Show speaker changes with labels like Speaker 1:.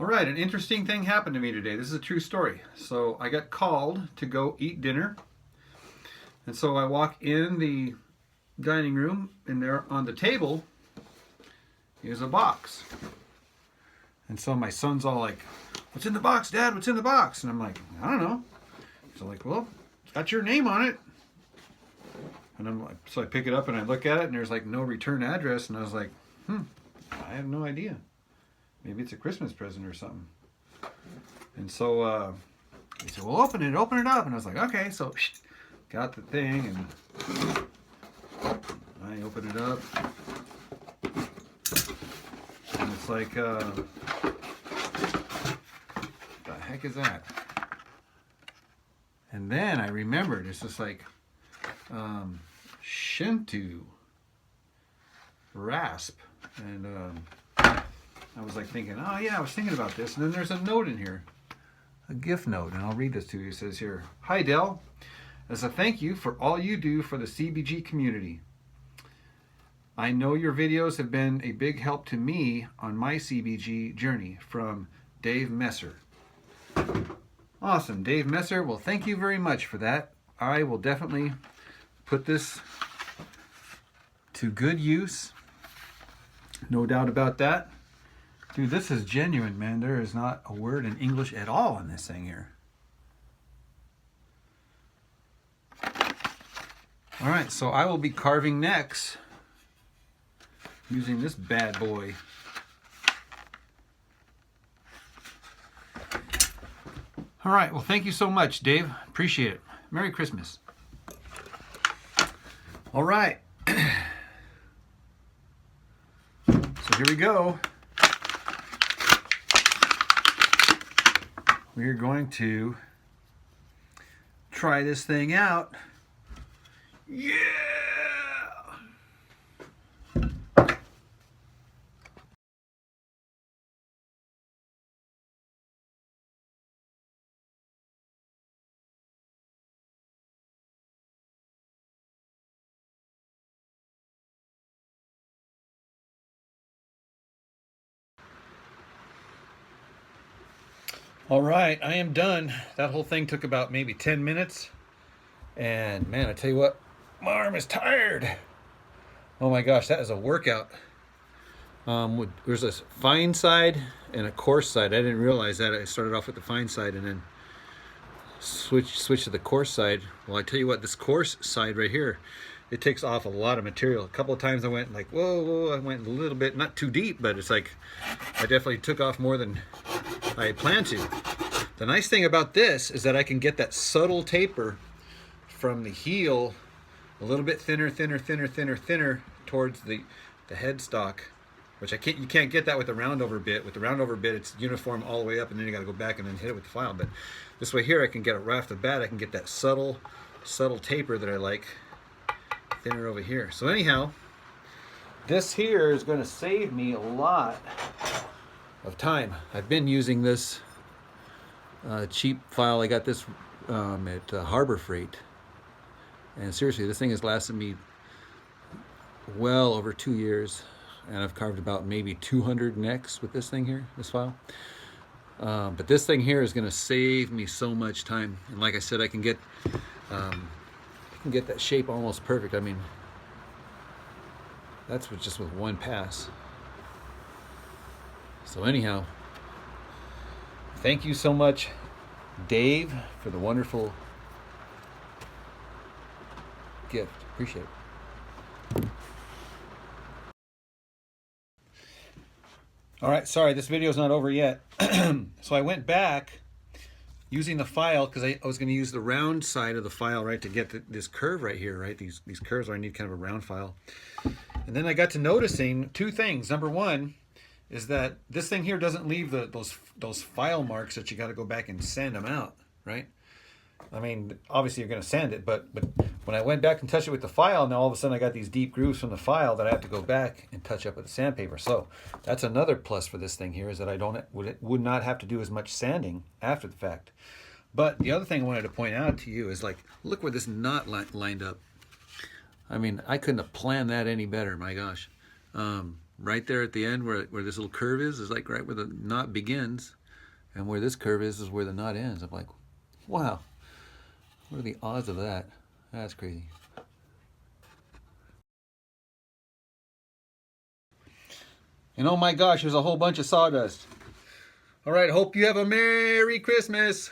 Speaker 1: All right, an interesting thing happened to me today. This is a true story. So I got called to go eat dinner. And so I walk in the dining room, and there on the table is a box. And so my son's all like, "What's in the box, Dad? What's in the box?" And I'm like, "I don't know." So I'm like, "Well, it's got your name on it." And I'm like, so I pick it up and I look at it, and there's like no return address. And I was like, I have no idea. Maybe it's a Christmas present or something. And so he said, "Well, open it up." And I was like, "Okay." So got the thing, and I open it up. And it's like, the heck is that? And then I remembered, it's just like, Shinto Rasp. And I was like thinking, oh yeah, I was thinking about this. And then there's a note in here, a gift note, and I'll read this to you. It says here, "Hi Dell, as a thank you for all you do for the CBG community. I know your videos have been a big help to me on my CBG journey, from Dave Messer." Awesome, Dave Messer. Well, thank you very much for that. I will definitely put this to good use. No doubt about that. Dude, this is genuine, man. There is not a word in English at all on this thing here. All right, so I will be carving necks using this bad boy. All right, well, thank you so much, Dave. Appreciate it. Merry Christmas. All right. So here we go. We're going to try this thing out. Yeah! All right, I am done. That whole thing took about maybe 10 minutes. And man, I tell you what, my arm is tired. Oh my gosh, that is a workout. There's a fine side and a coarse side. I didn't realize that. I started off with the fine side and then switch to the coarse side. Well, I tell you what, this coarse side right here, it takes off a lot of material. A couple of times I went like, whoa, I went a little bit, not too deep, but it's like, I definitely took off more than I had planned to. The nice thing about this is that I can get that subtle taper from the heel a little bit thinner towards the headstock, which you can't get that with the roundover bit. With the roundover bit, it's uniform all the way up, and then you got to go back and then hit it with the file. But this way here, I can get it right off the bat. I can get that subtle taper that I like, thinner over here. So anyhow, this here is going to save me a lot of time. I've been using this cheap file. I got this at Harbor Freight, and seriously, this thing has lasted me well over 2 years, and I've carved about maybe 200 necks with this thing here, this file. But this thing here is going to save me so much time, and like I said, I can get that shape almost perfect. I mean, that's just with one pass. So anyhow, thank you so much, Dave, for the wonderful gift. Appreciate it. All right, sorry, this video is not over yet. So I went back using the file because I was going to use the round side of the file, right, to get this curve right here, right? These curves where I need kind of a round file. And then I got to noticing two things. Number one is that this thing here doesn't leave those file marks that you got to go back and sand them out, right? I mean, obviously you're going to sand it, but when I went back and touched it with the file, now all of a sudden I got these deep grooves from the file that I have to go back and touch up with the sandpaper. So that's another plus for this thing here, is that I would not have to do as much sanding after the fact. But the other thing I wanted to point out to you is, like, look where this knot lined up. I mean, I couldn't have planned that any better, my gosh. right there at the end where this little curve is like right where the knot begins, and where this curve is where the knot ends. I'm like, wow, what are the odds of that? That's crazy. And oh my gosh, there's a whole bunch of sawdust. All right, hope you have a Merry Christmas.